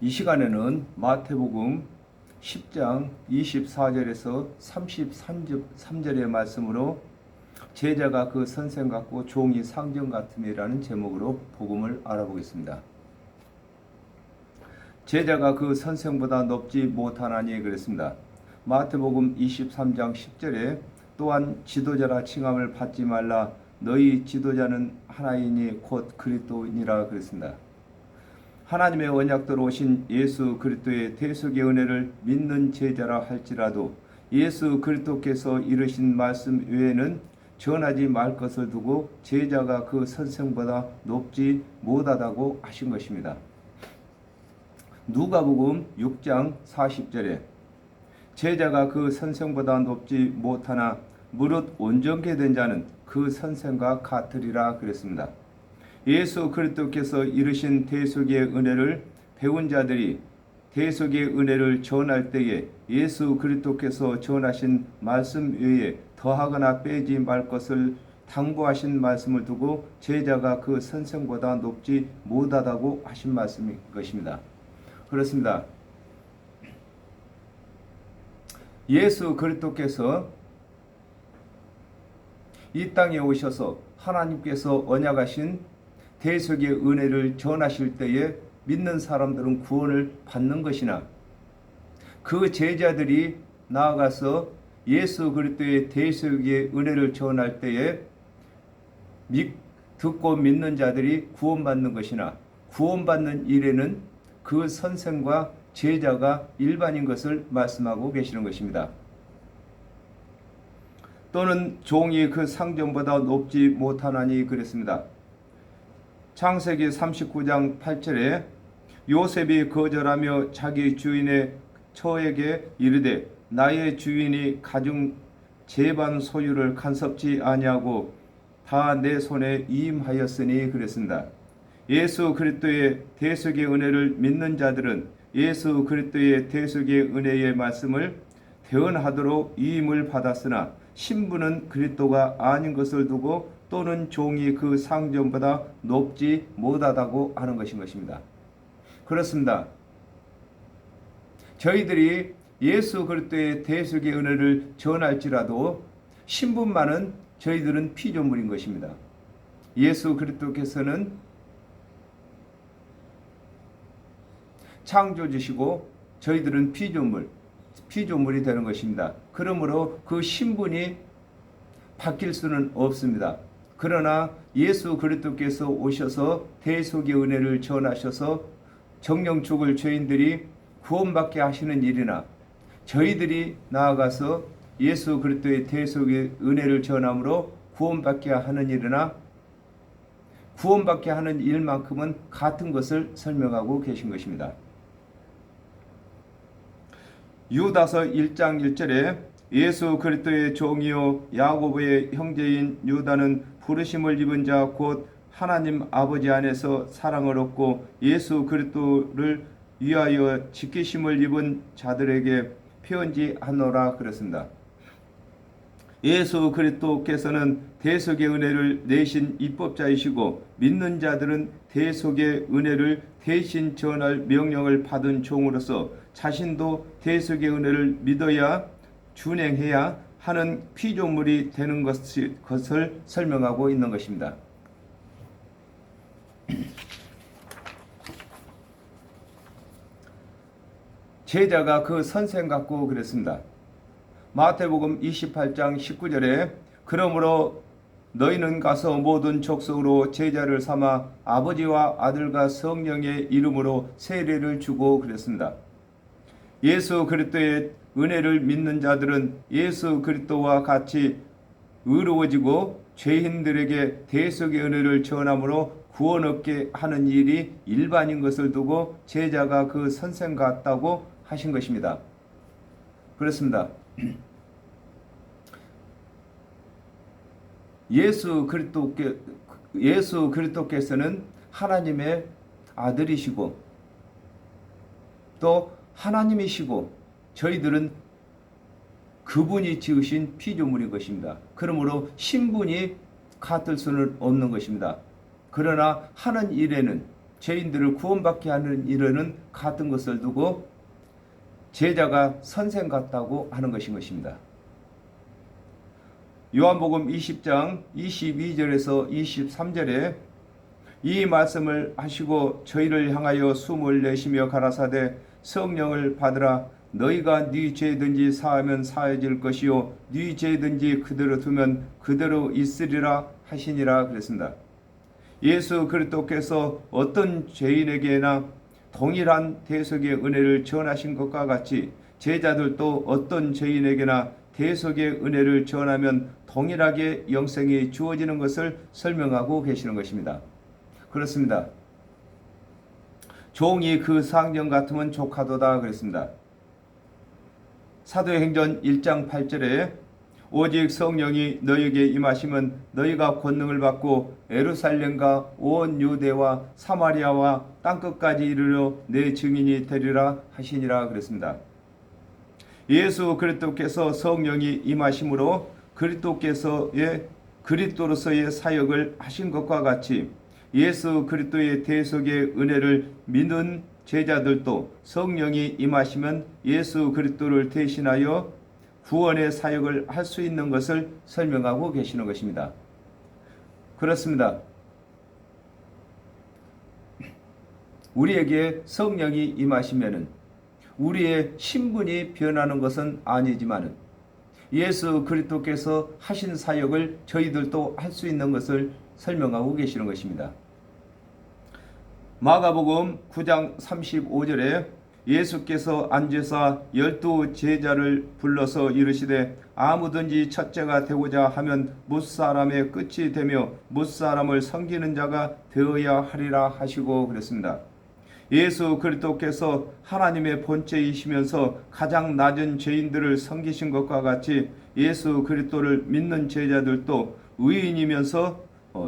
이 시간에는 마태복음 10장 24절에서 33절의 말씀으로 제자가 그 선생 같고 종이 상전 같음이라는 제목으로 복음을 알아보겠습니다. 제자가 그 선생보다 높지 못하나니 그랬습니다. 마태복음 23장 10절에 또한 지도자라 칭함을 받지 말라 너희 지도자는 하나이니 곧 그리스도이니라 그랬습니다. 하나님의 언약대로 오신 예수 그리스도의 대속의 은혜를 믿는 제자라 할지라도 예수 그리스도께서 이르신 말씀 외에는 전하지 말 것을 두고 제자가 그 선생보다 높지 못하다고 하신 것입니다. 누가복음 6장 40절에 제자가 그 선생보다 높지 못하나 무릇 온전케 된 자는 그 선생과 같으리라 그랬습니다. 예수 그리스도께서 이르신 대속의 은혜를 배운 자들이 대속의 은혜를 전할 때에 예수 그리스도께서 전하신 말씀 외에 더하거나 빼지 말 것을 당부하신 말씀을 두고 제자가 그 선생보다 높지 못하다고 하신 말씀인 것입니다. 그렇습니다. 예수 그리스도께서 이 땅에 오셔서 하나님께서 언약하신 대속의 은혜를 전하실 때에 믿는 사람들은 구원을 받는 것이나 그 제자들이 나아가서 예수 그리스도의 대속의 은혜를 전할 때에 듣고 믿는 자들이 구원받는 것이나 구원받는 일에는 그 선생과 제자가 일반인 것을 말씀하고 계시는 것입니다. 또는 종이 그 상전보다 높지 못하나니 그랬습니다. 창세기 39장 8절에 요셉이 거절하며 자기 주인의 처에게 이르되 나의 주인이 가중 제반 소유를 간섭지 아니하고 다 내 손에 이임하였으니 그랬습니다. 예수 그리스도의 대속의 은혜를 믿는 자들은 예수 그리스도의 대속의 은혜의 말씀을 대언하도록 이임을 받았으나 신부는 그리스도가 아닌 것을 두고 또는 종이 그 상전보다 높지 못하다고 하는 것입니다. 그렇습니다. 저희들이 예수 그리스도의 대속의 은혜를 전할지라도 신분만은 저희들은 피조물인 것입니다. 예수 그리스도께서는 창조주시고 저희들은 피조물이 되는 것입니다. 그러므로 그 신분이 바뀔 수는 없습니다. 그러나 예수 그리스도께서 오셔서 대속의 은혜를 전하셔서 정령 죽을 죄인들이 구원받게 하시는 일이나 저희들이 나아가서 예수 그리스도의 대속의 은혜를 전함으로 구원받게 하는 일이나 구원받게 하는 일만큼은 같은 것을 설명하고 계신 것입니다. 유다서 1장 1절에 예수 그리스도의 종이요 야고보의 형제인 유다는 부르심을 입은 자 곧 하나님 아버지 안에서 사랑을 얻고 예수 그리스도를 위하여 지키심을 입은 자들에게 편지하노라 그랬습니다. 예수 그리스도께서는 대속의 은혜를 내신 입법자이시고 믿는 자들은 대속의 은혜를 대신 전할 명령을 받은 종으로서 자신도 대속의 은혜를 믿어야 준행해야 하는 피조물이 되는 것을 설명하고 있는 것입니다. 제자가 그 선생 같고 그랬습니다. 마태복음 28장 19절에 그러므로 너희는 가서 모든 족속으로 제자를 삼아 아버지와 아들과 성령의 이름으로 세례를 주고 그랬습니다. 예수 그리스도의 은혜를 믿는 자들은 예수 그리스도와 같이 의로워지고 죄인들에게 대속의 은혜를 전함으로 구원 얻게 하는 일이 일반인 것을 두고 제자가 그 선생 같다고 하신 것입니다. 그렇습니다. 예수 그리스도께서는 하나님의 아들이시고 또 하나님이시고 저희들은 그분이 지으신 피조물인 것입니다. 그러므로 신분이 같을 수는 없는 것입니다. 그러나 하는 일에는 죄인들을 구원받게 하는 일은 같은 것을 두고 제자가 선생 같다고 하는 것인 것입니다. 요한복음 20장 22절에서 23절에 이 말씀을 하시고 저희를 향하여 숨을 내쉬며 가라사대 성령을 받으라. 너희가 네 죄든지 사하면 사해질 것이요 네 죄든지 그대로 두면 그대로 있으리라 하시니라 그랬습니다. 예수 그리스도께서 어떤 죄인에게나 동일한 대속의 은혜를 전하신 것과 같이 제자들도 어떤 죄인에게나 대속의 은혜를 전하면 동일하게 영생이 주어지는 것을 설명하고 계시는 것입니다. 그렇습니다. 종이 그 상정 같으면 족하도다 그랬습니다. 사도행전 1장 8절에 오직 성령이 너희에게 임하시면 너희가 권능을 받고 예루살렘과 온 유대와 사마리아와 땅끝까지 이르러 내 증인이 되리라 하시니라 그랬습니다. 예수 그리스도께서 성령이 임하심으로 그리스도로서의 사역을 하신 것과 같이 예수 그리스도의 대속의 은혜를 믿는 제자들도 성령이 임하시면 예수 그리스도를 대신하여 구원의 사역을 할 수 있는 것을 설명하고 계시는 것입니다. 그렇습니다. 우리에게 성령이 임하시면 우리의 신분이 변하는 것은 아니지만 예수 그리스도께서 하신 사역을 저희들도 할 수 있는 것을 설명하고 계시는 것입니다. 마가복음 9장 35절에 예수께서 앉으사 12 제자를 불러서 이르시되 아무든지 첫째가 되고자 하면 뭇사람의 끝이 되며 뭇사람을 섬기는 자가 되어야 하리라 하시고 그랬습니다. 예수 그리스도께서 하나님의 본체이시면서 가장 낮은 죄인들을 섬기신 것과 같이 예수 그리스도를 믿는 제자들도 의인이면서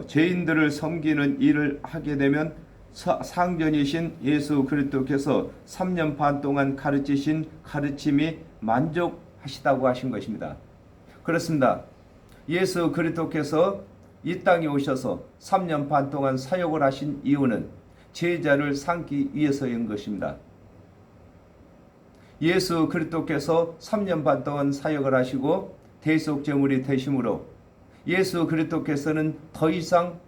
죄인들을 섬기는 일을 하게 되면 상전이신 예수 그리스도께서 3년 반 동안 가르치신 가르침이 만족하시다고 하신 것입니다. 그렇습니다. 예수 그리스도께서 이 땅에 오셔서 3년 반 동안 사역을 하신 이유는 제자를 삼기 위해서인 것입니다. 예수 그리스도께서 3년 반 동안 사역을 하시고 대속제물이 되심으로 예수 그리스도께서는 더 이상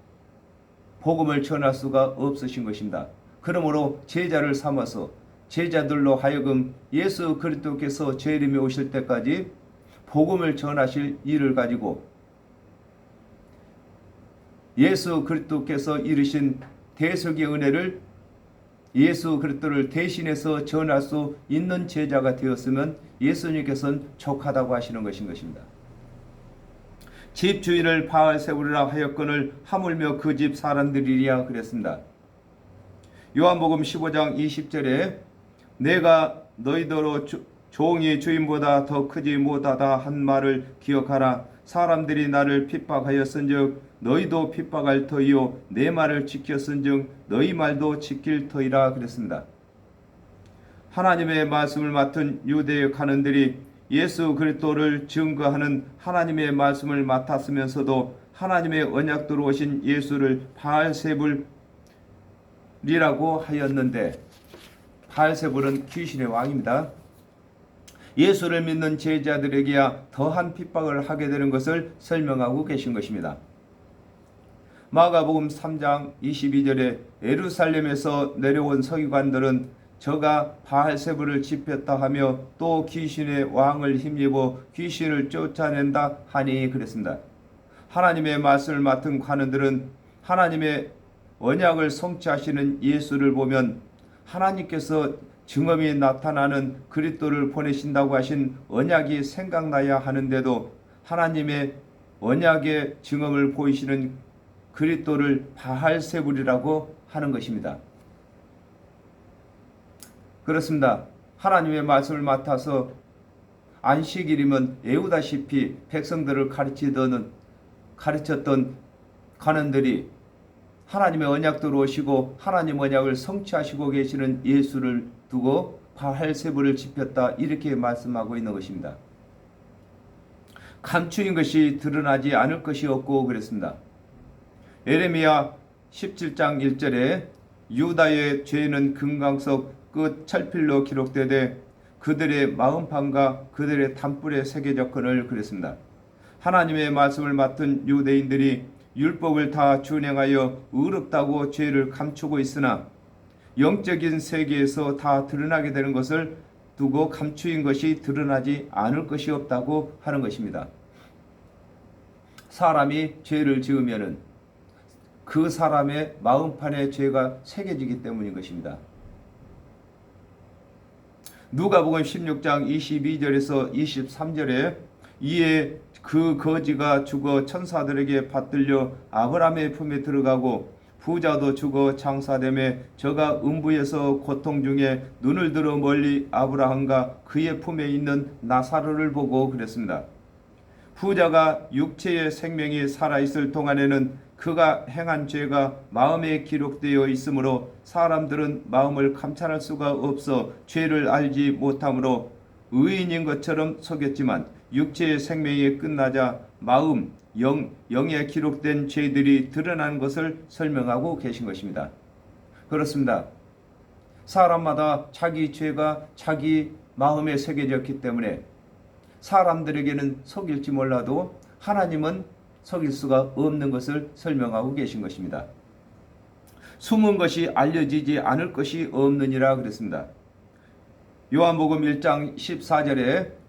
복음을 전할 수가 없으신 것입니다. 그러므로 제자를 삼아서 제자들로 하여금 예수 그리스도께서 재림에 오실 때까지 복음을 전하실 일을 가지고 예수 그리스도께서 이루신 대속의 은혜를 예수 그리스도를 대신해서 전할 수 있는 제자가 되었으면 예수님께서는 족하다고 하시는 것입니다. 집 주인을 바알세불이라 하였거늘 하물며 그 집 사람들이리야 그랬습니다. 요한복음 15장 20절에 내가 너희더러 종이 주인보다 더 크지 못하다 한 말을 기억하라. 사람들이 나를 핍박하였은즉 너희도 핍박할 터이요 내 말을 지켰은즉 너희 말도 지킬 터이라 그랬습니다. 하나님의 말씀을 맡은 유대의 관원들이 예수 그리스도를 증거하는 하나님의 말씀을 맡았으면서도 하나님의 언약도로 오신 예수를 바알세불이라고 하였는데 바알세불은 귀신의 왕입니다. 예수를 믿는 제자들에게야 더한 핍박을 하게 되는 것을 설명하고 계신 것입니다. 마가복음 3장 22절에 예루살렘에서 내려온 서기관들은 저가 바알세불을 집혔다 하며 또 귀신의 왕을 힘입어 귀신을 쫓아낸다 하니 그랬습니다. 하나님의 말씀을 맡은 관원들은 하나님의 언약을 성취하시는 예수를 보면 하나님께서 증언이 나타나는 그리스도를 보내신다고 하신 언약이 생각나야 하는데도 하나님의 언약의 증언을 보이시는 그리스도를 바알세불이라고 하는 것입니다. 그렇습니다. 하나님의 말씀을 맡아서 안식일이면 애우다시피 백성들을 가르쳤던 관원들이 하나님의 언약도로 오시고 하나님 언약을 성취하시고 계시는 예수를 두고 바알세불을 집혔다 이렇게 말씀하고 있는 것입니다. 감추인 것이 드러나지 않을 것이 없고 그랬습니다. 예레미야 17장 1절에 유다의 죄는 금강석 끝 철필로 기록되되 그들의 마음판과 그들의 담불에 새겨졌거늘 그랬습니다. 하나님의 말씀을 맡은 유대인들이 율법을 다 준행하여 의롭다고 죄를 감추고 있으나 영적인 세계에서 다 드러나게 되는 것을 두고 감추인 것이 드러나지 않을 것이 없다고 하는 것입니다. 사람이 죄를 지으면은 그 사람의 마음판에 죄가 새겨지기 때문인 것입니다. 누가복음 16장 22절에서 23절에 이에 그 거지가 죽어 천사들에게 받들려 아브라함의 품에 들어가고 부자도 죽어 장사됨에 저가 음부에서 고통 중에 눈을 들어 멀리 아브라함과 그의 품에 있는 나사로를 보고 그랬습니다. 부자가 육체의 생명이 살아있을 동안에는 그가 행한 죄가 마음에 기록되어 있으므로 사람들은 마음을 감찰할 수가 없어 죄를 알지 못하므로 의인인 것처럼 속였지만 육체의 생명이 끝나자 마음, 영에 기록된 죄들이 드러나는 것을 설명하고 계신 것입니다. 그렇습니다. 사람마다 자기 죄가 자기 마음에 새겨졌기 때문에 사람들에게는 속일지 몰라도 하나님은 속일 수가 없는 것을 설명하고 계신 것입니다. 숨은 것이 알려지지 않을 것이 없느니라 그랬습니다. 요한복음 1장 14절에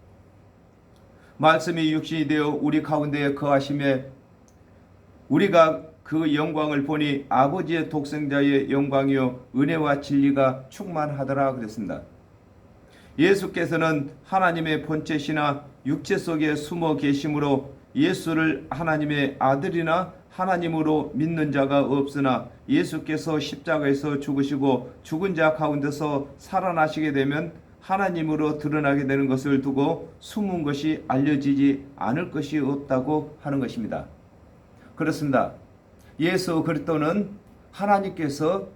말씀이 육신이 되어 우리 가운데 거하심에 우리가 그 영광을 보니 아버지의 독생자의 영광이요 은혜와 진리가 충만하더라 그랬습니다. 예수께서는 하나님의 본체시나 육체 속에 숨어 계심으로 예수를 하나님의 아들이나 하나님으로 믿는 자가 없으나 예수께서 십자가에서 죽으시고 죽은 자 가운데서 살아나시게 되면 하나님으로 드러나게 되는 것을 두고 숨은 것이 알려지지 않을 것이 없다고 하는 것입니다. 그렇습니다. 예수 그리스도는 하나님께서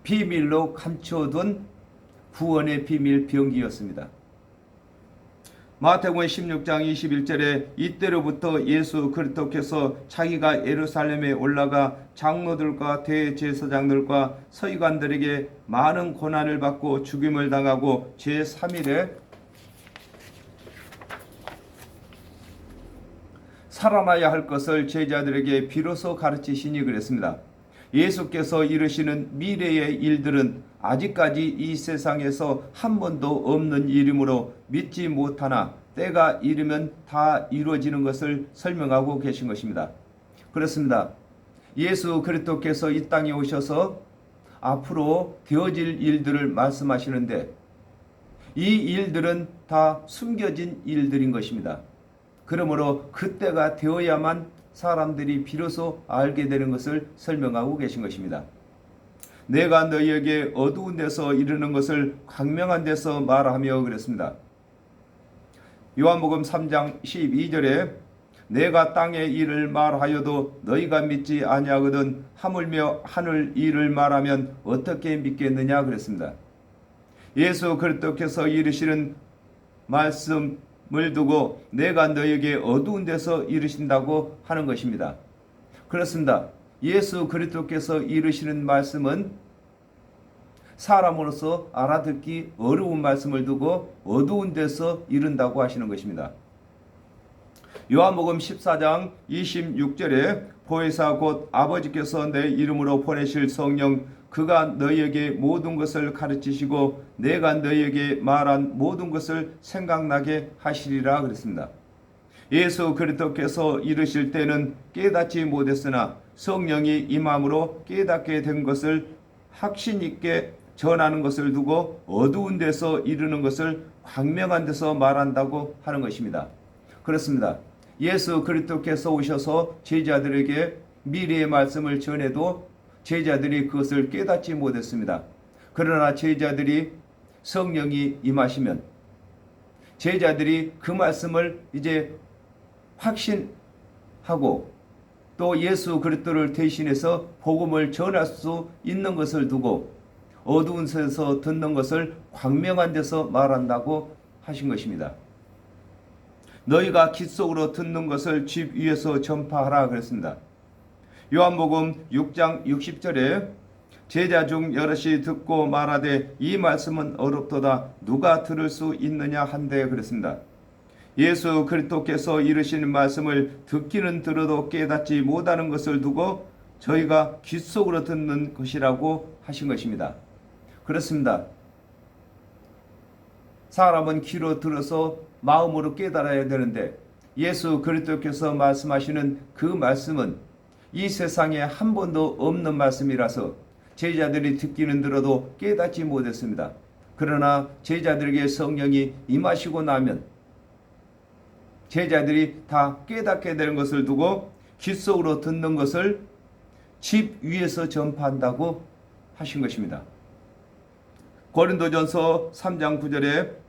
비밀로 감춰둔 구원의 비밀 병기였습니다. 마태복음 16장 21절에 이때로부터 예수 그리스도께서 자기가 예루살렘에 올라가 장로들과 대제사장들과 서기관들에게 많은 고난을 받고 죽임을 당하고 제3일에 살아나야 할 것을 제자들에게 비로소 가르치시니 그랬습니다. 예수께서 이르시는 미래의 일들은 아직까지 이 세상에서 한 번도 없는 일이므로 믿지 못하나 때가 이르면 다 이루어지는 것을 설명하고 계신 것입니다. 그렇습니다. 예수 그리스도께서 이 땅에 오셔서 앞으로 되어질 일들을 말씀하시는데 이 일들은 다 숨겨진 일들인 것입니다. 그러므로 그때가 되어야만 사람들이 비로소 알게 되는 것을 설명하고 계신 것입니다. 내가 너희에게 어두운 데서 이르는 것을 광명한 데서 말하며 그랬습니다. 요한복음 3장 12절에 내가 땅의 일을 말하여도 너희가 믿지 아니하거든 하물며 하늘 일을 말하면 어떻게 믿겠느냐 그랬습니다. 예수 그리스도께서 이르시는 말씀을 두고 내가 너희에게 어두운 데서 이르신다고 하는 것입니다. 그렇습니다. 예수 그리스도께서 이르시는 말씀은 사람으로서 알아듣기 어려운 말씀을 두고 어두운 데서 이른다고 하시는 것입니다. 요한복음 14장 26절에 보혜사 곧 아버지께서 내 이름으로 보내실 성령 그가 너희에게 모든 것을 가르치시고 내가 너희에게 말한 모든 것을 생각나게 하시리라 그랬습니다. 예수 그리스도께서 이르실 때는 깨닫지 못했으나 성령이 임함으로 깨닫게 된 것을 확신 있게 전하는 것을 두고 어두운 데서 이르는 것을 광명한 데서 말한다고 하는 것입니다. 그렇습니다. 예수 그리스도께서 오셔서 제자들에게 미래의 말씀을 전해도 제자들이 그것을 깨닫지 못했습니다. 그러나 제자들이 성령이 임하시면 제자들이 그 말씀을 이제 확신하고 또 예수 그리스도를 대신해서 복음을 전할 수 있는 것을 두고 어두운 데서 듣는 것을 광명한 데서 말한다고 하신 것입니다. 너희가 깃 속으로 듣는 것을 집 위에서 전파하라 그랬습니다. 요한복음 6장 60절에 제자 중 여럿이 듣고 말하되 이 말씀은 어렵도다 누가 들을 수 있느냐 한데 그랬습니다. 예수 그리스도께서 이르시는 말씀을 듣기는 들어도 깨닫지 못하는 것을 두고 저희가 귀 속으로 듣는 것이라고 하신 것입니다. 그렇습니다. 사람은 귀로 들어서 마음으로 깨달아야 되는데 예수 그리스도께서 말씀하시는 그 말씀은 이 세상에 한 번도 없는 말씀이라서 제자들이 듣기는 들어도 깨닫지 못했습니다. 그러나 제자들에게 성령이 임하시고 나면 제자들이 다 깨닫게 되는 것을 두고 귀 속으로 듣는 것을 집 위에서 전파한다고 하신 것입니다. 고린도전서 3장 9절에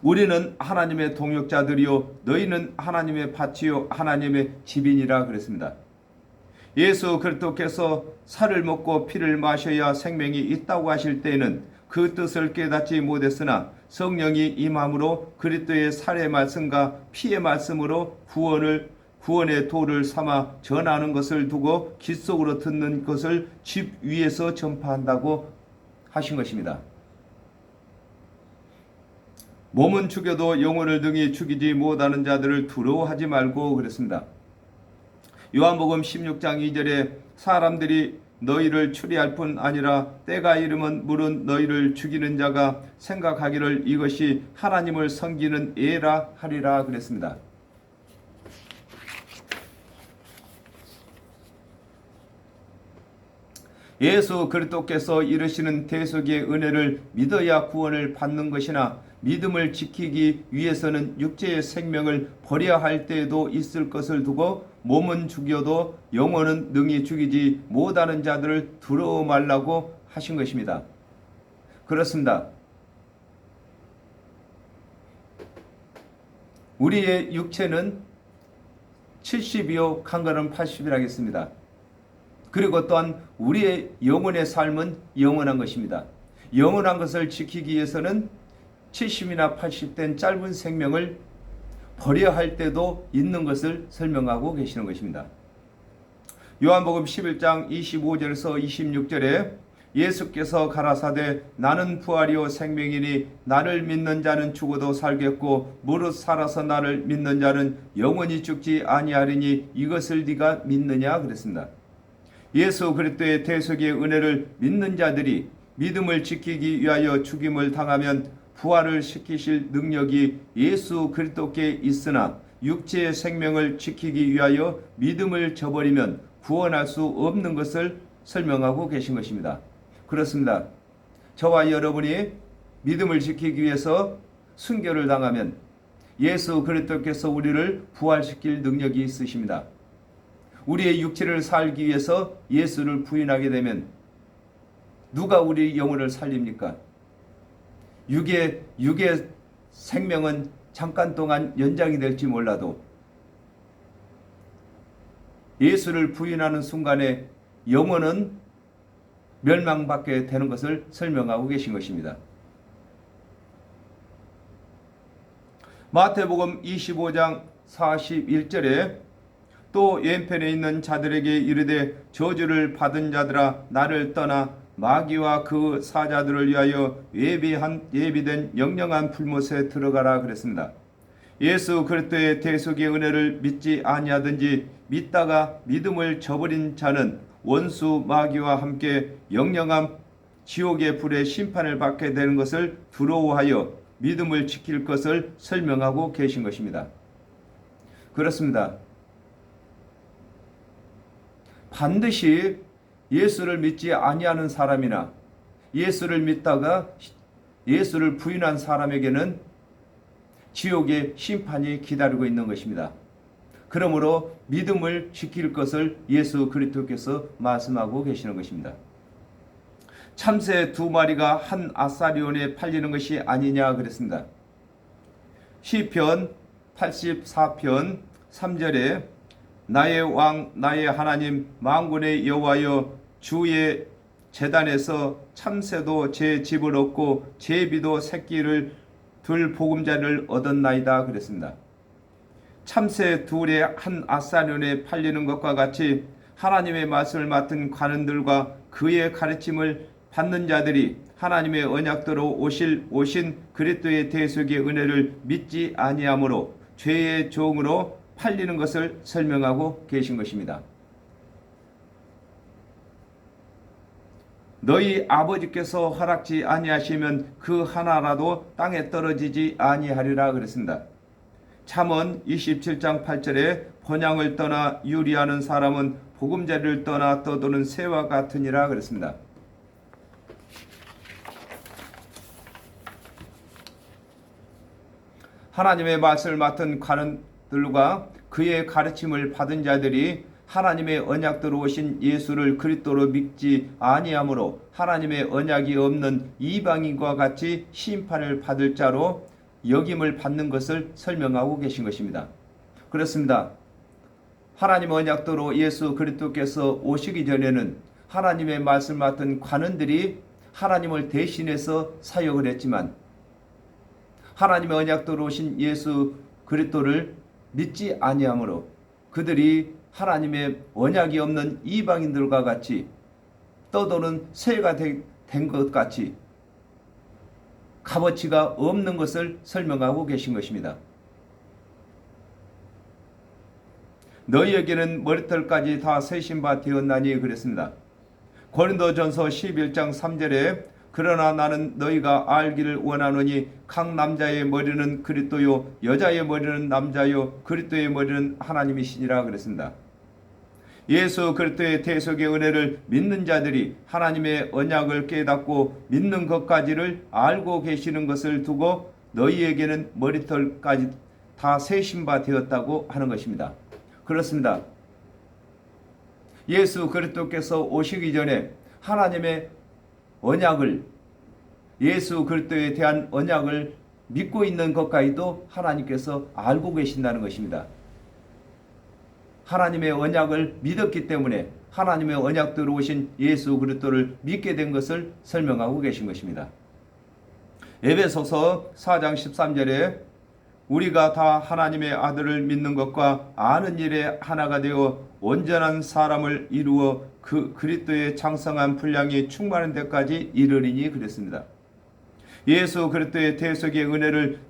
우리는 하나님의 동역자들이요 너희는 하나님의 밭이요 하나님의 집이니라 그랬습니다. 예수 그리스도께서 살을 먹고 피를 마셔야 생명이 있다고 하실 때에는 그 뜻을 깨닫지 못했으나 성령이 임함으로 그리스도의 살의 말씀과 피의 말씀으로 구원의 도를 삼아 전하는 것을 두고 귀 속으로 듣는 것을 집 위에서 전파한다고 하신 것입니다. 몸은 죽여도 영혼을 등이 죽이지 못하는 자들을 두려워하지 말고 그랬습니다. 요한복음 16장 2절에 사람들이 너희를 추리할 뿐 아니라 때가 이르면 물은 너희를 죽이는 자가 생각하기를 이것이 하나님을 섬기는 예라 하리라 그랬습니다. 예수 그리스도께서 이르시는 대속의 은혜를 믿어야 구원을 받는 것이나 믿음을 지키기 위해서는 육체의 생명을 버려야 할 때에도 있을 것을 두고 몸은 죽여도 영혼은 능히 죽이지 못하는 자들을 두려워 말라고 하신 것입니다. 그렇습니다. 우리의 육체는 70이요 강건은 80이라겠습니다. 그리고 또한 우리의 영혼의 삶은 영원한 것입니다. 영원한 것을 지키기 위해서는 70이나 80된 짧은 생명을 버려야 할 때도 있는 것을 설명하고 계시는 것입니다. 요한복음 11장 25절에서 26절에 예수께서 가라사대 나는 부활이요 생명이니 나를 믿는 자는 죽어도 살겠고 무릇 살아서 나를 믿는 자는 영원히 죽지 아니하리니 이것을 네가 믿느냐 그랬습니다. 예수 그리스도의 대속의 은혜를 믿는 자들이 믿음을 지키기 위하여 죽임을 당하면 부활을 시키실 능력이 예수 그리스도께 있으나 육체의 생명을 지키기 위하여 믿음을 저버리면 구원할 수 없는 것을 설명하고 계신 것입니다. 그렇습니다. 저와 여러분이 믿음을 지키기 위해서 순교를 당하면 예수 그리스도께서 우리를 부활시킬 능력이 있으십니다. 우리의 육체를 살기 위해서 예수를 부인하게 되면 누가 우리 영혼을 살립니까? 육의 생명은 잠깐 동안 연장이 될지 몰라도 예수를 부인하는 순간에 영혼은 멸망받게 되는 것을 설명하고 계신 것입니다. 마태복음 25장 41절에 또 왼편에 있는 자들에게 이르되 저주를 받은 자들아 나를 떠나 마귀와 그 사자들을 위하여 예비된 영영한 불못에 들어가라 그랬습니다. 예수 그리스도의 대속의 은혜를 믿지 아니하든지 믿다가 믿음을 저버린 자는 원수 마귀와 함께 영영한 지옥의 불의 심판을 받게 되는 것을 두려워하여 믿음을 지킬 것을 설명하고 계신 것입니다. 그렇습니다. 반드시 예수를 믿지 아니하는 사람이나 예수를 믿다가 예수를 부인한 사람에게는 지옥의 심판이 기다리고 있는 것입니다. 그러므로 믿음을 지킬 것을 예수 그리스도께서 말씀하고 계시는 것입니다. 참새 2마리가 한 아사리온에 팔리는 것이 아니냐 그랬습니다. 시편 84편 3절에 나의 왕 나의 하나님 만군의 여호와여 주의 제단에서 참새도 제 집을 얻고 제비도 새끼를 둘 보금자리를 얻었나이다 그랬습니다. 참새 둘의 한 아사리온에 팔리는 것과 같이 하나님의 말씀을 맡은 관원들과 그의 가르침을 받는 자들이 하나님의 언약대로 오신 그리스도의 대속의 은혜를 믿지 아니하므로 죄의 종으로 팔리는 것을 설명하고 계신 것입니다. 너희 아버지께서 허락지 아니하시면 그 하나라도 땅에 떨어지지 아니하리라 그랬습니다. 잠언 27장 8절에 본향을 떠나 유리하는 사람은 보금자리를 떠나 떠도는 새와 같으니라 그랬습니다. 하나님의 말씀을 맡은 관원들과 그의 가르침을 받은 자들이 하나님의 언약대로 오신 예수를 그리스도로 믿지 아니하므로 하나님의 언약이 없는 이방인과 같이 심판을 받을 자로 여김을 받는 것을 설명하고 계신 것입니다. 그렇습니다. 하나님의 언약대로 예수 그리스도께서 오시기 전에는 하나님의 말씀을 맡은 관원들이 하나님을 대신해서 사역을 했지만 하나님의 언약대로 오신 예수 그리스도를 믿지 아니하므로 그들이 하나님의 언약이 없는 이방인들과 같이 떠도는 새가 된 것 같이 값어치가 없는 것을 설명하고 계신 것입니다. 너희에게는 머리털까지 다 세신 바 되었나니 그랬습니다. 고린도전서 11장 3절에 그러나 나는 너희가 알기를 원하노니 각 남자의 머리는 그리스도요 여자의 머리는 남자요 그리스도의 머리는 하나님이시니라 그랬습니다. 예수 그리스도의 대속의 은혜를 믿는 자들이 하나님의 언약을 깨닫고 믿는 것까지를 알고 계시는 것을 두고 너희에게는 머리털까지 다 세신 바 되었다고 하는 것입니다. 그렇습니다. 예수 그리스도께서 오시기 전에 하나님의 언약을 예수 그리스도에 대한 언약을 믿고 있는 것까지도 하나님께서 알고 계신다는 것입니다. 하나님의 언약을 믿었기 때문에 하나님의 언약대로 오신 예수 그리스도를 믿게 된 것을 설명하고 계신 것입니다. 에베소서 4장 13절에 우리가 다 하나님의 아들을 믿는 것과 아는 일에 하나가 되어 온전한 사람을 이루어 그 그리스도의 장성한 분량이 충만한 데까지 이르리니 그랬습니다. 예수 그리스도의 대속의 은혜를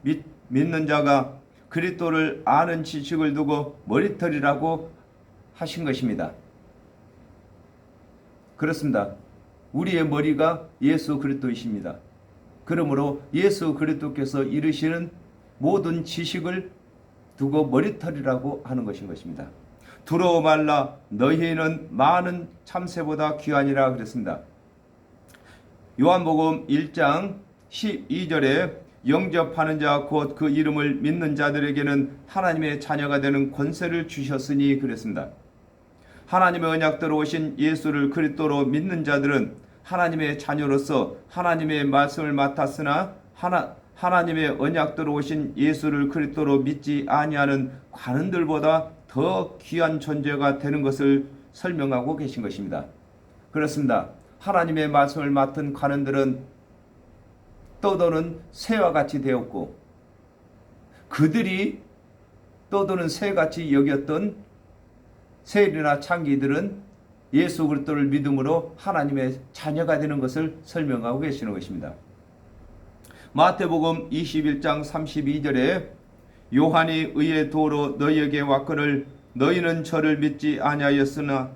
믿는 자가 그리스도를 아는 지식을 두고 머리털이라고 하신 것입니다. 그렇습니다. 우리의 머리가 예수 그리스도이십니다. 그러므로 예수 그리스도께서 이르시는 모든 지식을 두고 머리털이라고 하는 것입니다. 두려워 말라 너희는 많은 참새보다 귀하니라 그랬습니다. 요한복음 1장 12절에 영접하는 자 곧 그 이름을 믿는 자들에게는 하나님의 자녀가 되는 권세를 주셨으니 그랬습니다. 하나님의 언약대로 오신 예수를 그리스도로 믿는 자들은 하나님의 자녀로서 하나님의 말씀을 맡았으나 하나님의 언약대로 오신 예수를 그리스도로 믿지 아니하는 관원들보다 더 귀한 존재가 되는 것을 설명하고 계신 것입니다. 그렇습니다. 하나님의 말씀을 맡은 관원들은 떠도는 새와 같이 되었고 그들이 떠도는 새같이 여겼던 새들이나 창기들은 예수 그리스도를 믿음으로 하나님의 자녀가 되는 것을 설명하고 계시는 것입니다. 마태복음 21장 32절에 요한이 의의 도로 너희에게 왔거늘 너희는 저를 믿지 아니하였으되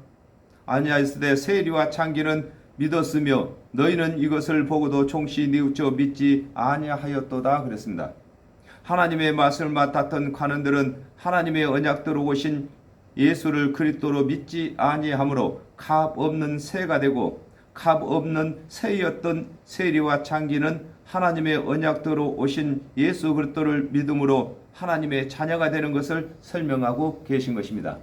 세리와 창기는 믿었으며 너희는 이것을 보고도 종시 뉘우쳐 믿지 아니하였도다 그랬습니다. 하나님의 말씀을 맡았던 관원들은 하나님의 언약대로 오신 예수를 그리스도로 믿지 아니하므로 값 없는 새가 되고 값 없는 새였던 세리와 창기는 하나님의 언약대로 오신 예수 그리스도를 믿음으로 하나님의 자녀가 되는 것을 설명하고 계신 것입니다.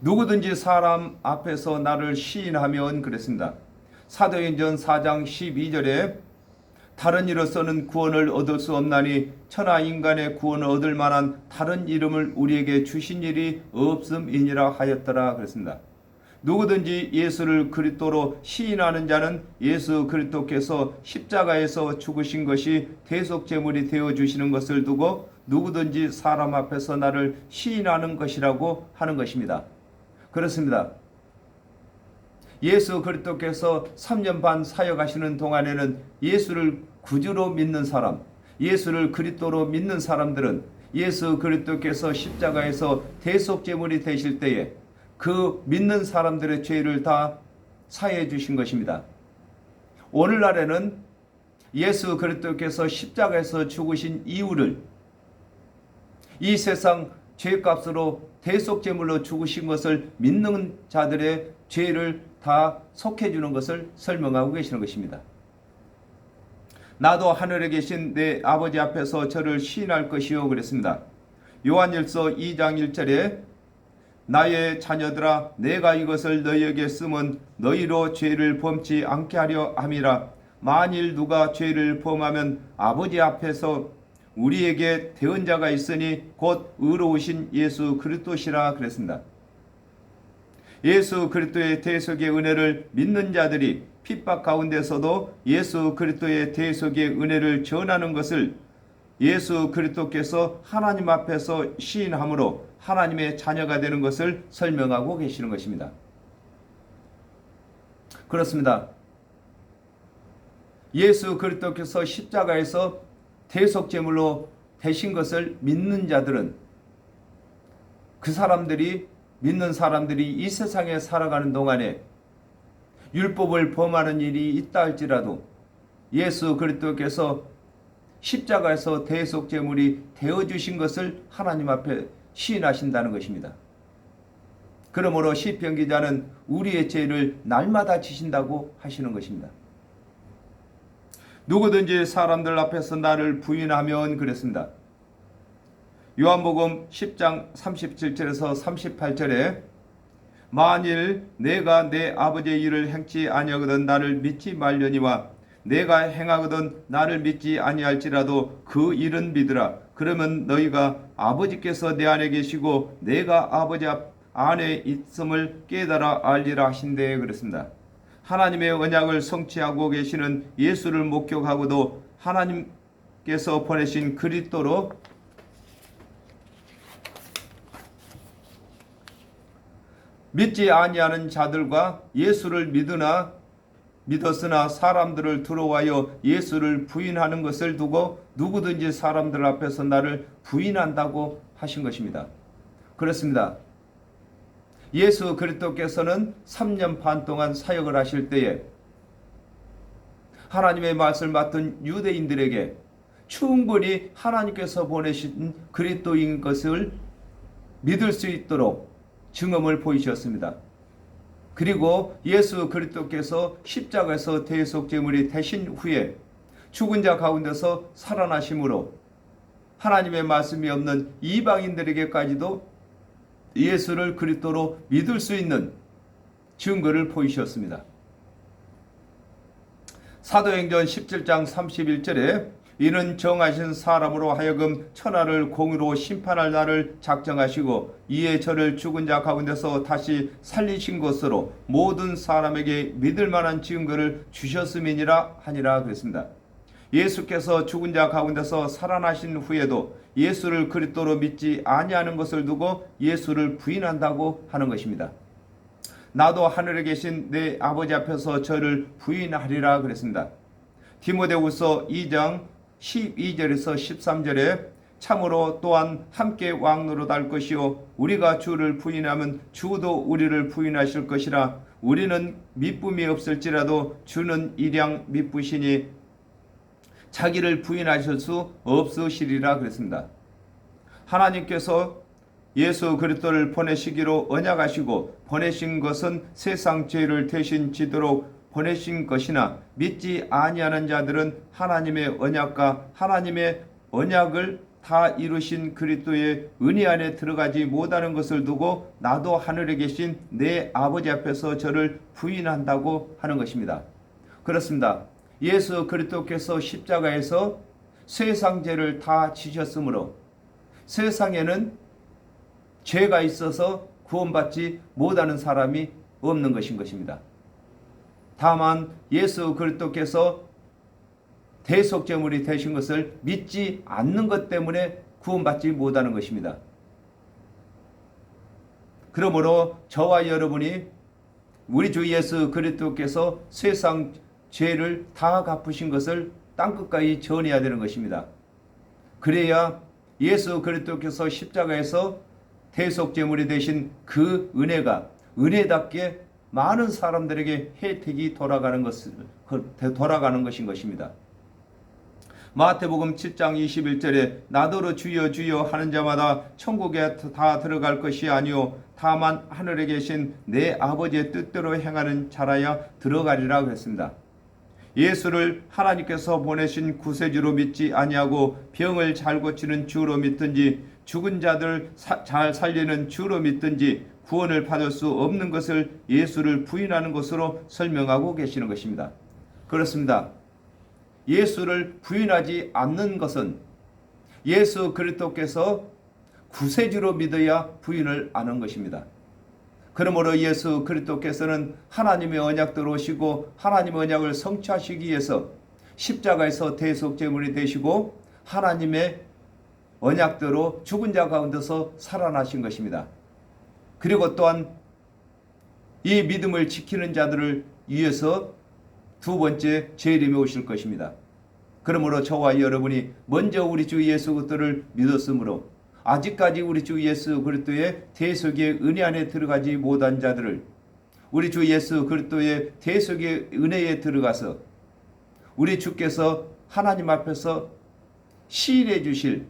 누구든지 사람 앞에서 나를 시인하면 그랬습니다. 사도행전 4장 12절에 다른 이로서는 구원을 얻을 수 없나니 천하 인간의 구원을 얻을 만한 다른 이름을 우리에게 주신 일이 없음이니라 하였더라 그랬습니다. 누구든지 예수를 그리스도로 시인하는 자는 예수 그리스도께서 십자가에서 죽으신 것이 대속제물이 되어주시는 것을 두고 누구든지 사람 앞에서 나를 시인하는 것이라고 하는 것입니다. 그렇습니다. 예수 그리스도께서 3년 반 사역하시는 동안에는 예수를 구주로 믿는 사람, 예수를 그리스도로 믿는 사람들은 예수 그리스도께서 십자가에서 대속제물이 되실 때에 그 믿는 사람들의 죄를 다 사해 주신 것입니다. 오늘날에는 예수 그리스도께서 십자가에서 죽으신 이유를 이 세상 죄값으로 대속제물로 죽으신 것을 믿는 자들의 죄를 다 속해 주는 것을 설명하고 계시는 것입니다. 나도 하늘에 계신 내 아버지 앞에서 저를 시인할 것이요 그랬습니다. 요한일서 2장 1절에 나의 자녀들아 내가 이것을 너희에게 쓰면 너희로 죄를 범치 않게 하려 함이라. 만일 누가 죄를 범하면 아버지 앞에서 우리에게 대언자가 있으니 곧 의로우신 예수 그리스도시라 그랬습니다. 예수 그리스도의 대속의 은혜를 믿는 자들이 핍박 가운데서도 예수 그리스도의 대속의 은혜를 전하는 것을 예수 그리스도께서 하나님 앞에서 시인함으로 하나님의 자녀가 되는 것을 설명하고 계시는 것입니다. 그렇습니다. 예수 그리스도께서 십자가에서 대속제물로 되신 것을 믿는 자들은 그 사람들이 믿는 사람들이 이 세상에 살아가는 동안에 율법을 범하는 일이 있다 할지라도 예수 그리스도께서 십자가에서 대속제물이 되어주신 것을 하나님 앞에 시인하신다는 것입니다. 그러므로 시편 기자는 우리의 죄를 날마다 지신다고 하시는 것입니다. 누구든지 사람들 앞에서 나를 부인하면 그랬습니다. 요한복음 10장 37절에서 38절에 만일 내가 내 아버지의 일을 행치 아니하거든 나를 믿지 말려니와 내가 행하거든 나를 믿지 아니할지라도 그 일은 믿으라. 그러면 너희가 아버지께서 내 안에 계시고 내가 아버지 안에 있음을 깨달아 알리라 하신대 그랬습니다. 하나님의 언약을 성취하고 계시는 예수를 목격하고도 하나님께서 보내신 그리스도로 믿지 아니하는 자들과 예수를 믿었으나 사람들을 들어와여 예수를 부인하는 것을 두고 누구든지 사람들 앞에서 나를 부인한다고 하신 것입니다. 그렇습니다. 예수 그리스도께서는 3년 반 동안 사역을 하실 때에 하나님의 말씀을 맡은 유대인들에게 충분히 하나님께서 보내신 그리스도인 것을 믿을 수 있도록 증언을 보이셨습니다. 그리고 예수 그리스도께서 십자가에서 대속제물이 되신 후에 죽은 자 가운데서 살아나심으로 하나님의 말씀이 없는 이방인들에게까지도 예수를 그리스도로 믿을 수 있는 증거를 보이셨습니다. 사도행전 17장 31절에 이는 정하신 사람으로 하여금 천하를 공의로 심판할 날을 작정하시고 이에 저를 죽은 자 가운데서 다시 살리신 것으로 모든 사람에게 믿을 만한 증거를 주셨음이니라 하니라 그랬습니다. 예수께서 죽은 자 가운데서 살아나신 후에도 예수를 그리스도로 믿지 아니하는 것을 두고 예수를 부인한다고 하는 것입니다. 나도 하늘에 계신 내 아버지 앞에서 저를 부인하리라 그랬습니다. 디모데후서 2장 12절에서 13절에 참으로 또한 함께 왕노릇할 것이요 우리가 주를 부인하면 주도 우리를 부인하실 것이라. 우리는 미쁨이 없을지라도 주는 일양 미쁘시니 자기를 부인하실 수 없으시리라 그랬습니다. 하나님께서 예수 그리스도를 보내시기로 언약하시고 보내신 것은 세상 죄를 대신 지도록 보내신 것이나 믿지 아니하는 자들은 하나님의 언약과 하나님의 언약을 다 이루신 그리스도의 은혜 안에 들어가지 못하는 것을 두고 나도 하늘에 계신 내 아버지 앞에서 저를 부인한다고 하는 것입니다. 그렇습니다. 예수 그리스도께서 십자가에서 세상 죄를 다 지셨으므로 세상에는 죄가 있어서 구원받지 못하는 사람이 없는 것인 것입니다. 다만 예수 그리스도께서 대속제물이 되신 것을 믿지 않는 것 때문에 구원받지 못하는 것입니다. 그러므로 저와 여러분이 우리 주 예수 그리스도께서 세상 죄를 다 갚으신 것을 땅끝까지 전해야 되는 것입니다. 그래야 예수 그리스도께서 십자가에서 대속제물이 되신 그 은혜가 은혜답게 많은 사람들에게 혜택이 돌아가는 것인 것입니다. 마태복음 7장 21절에 나더러 주여 주여 하는 자마다 천국에 다 들어갈 것이 아니요 다만 하늘에 계신 내 아버지의 뜻대로 행하는 자라야 들어가리라 그랬습니다. 예수를 하나님께서 보내신 구세주로 믿지 아니하고 병을 잘 고치는 주로 믿든지 죽은 자들 잘 살리는 주로 믿든지 구원을 받을 수 없는 것을 예수를 부인하는 것으로 설명하고 계시는 것입니다. 그렇습니다. 예수를 부인하지 않는 것은 예수 그리스도께서 구세주로 믿어야 부인을 안 한 것입니다. 그러므로 예수 그리스도께서는 하나님의 언약대로 오시고 하나님의 언약을 성취하시기 위해서 십자가에서 대속제물이 되시고 하나님의 언약대로 죽은 자 가운데서 살아나신 것입니다. 그리고 또한 이 믿음을 지키는 자들을 위해서 두 번째 재림에 오실 것입니다. 그러므로 저와 여러분이 먼저 우리 주 예수 그리스도를 믿었으므로 아직까지 우리 주 예수 그리스도의 대속의 은혜 안에 들어가지 못한 자들을 우리 주 예수 그리스도의 대속의 은혜에 들어가서 우리 주께서 하나님 앞에서 시인해 주실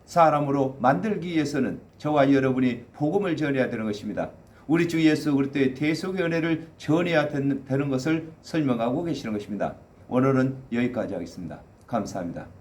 사람으로 만들기 위해서는 저와 여러분이 복음을 전해야 되는 것입니다. 우리 주 예수 그리스도의 대속의 은혜를 전해야 되는 것을 설명하고 계시는 것입니다. 오늘은 여기까지 하겠습니다. 감사합니다.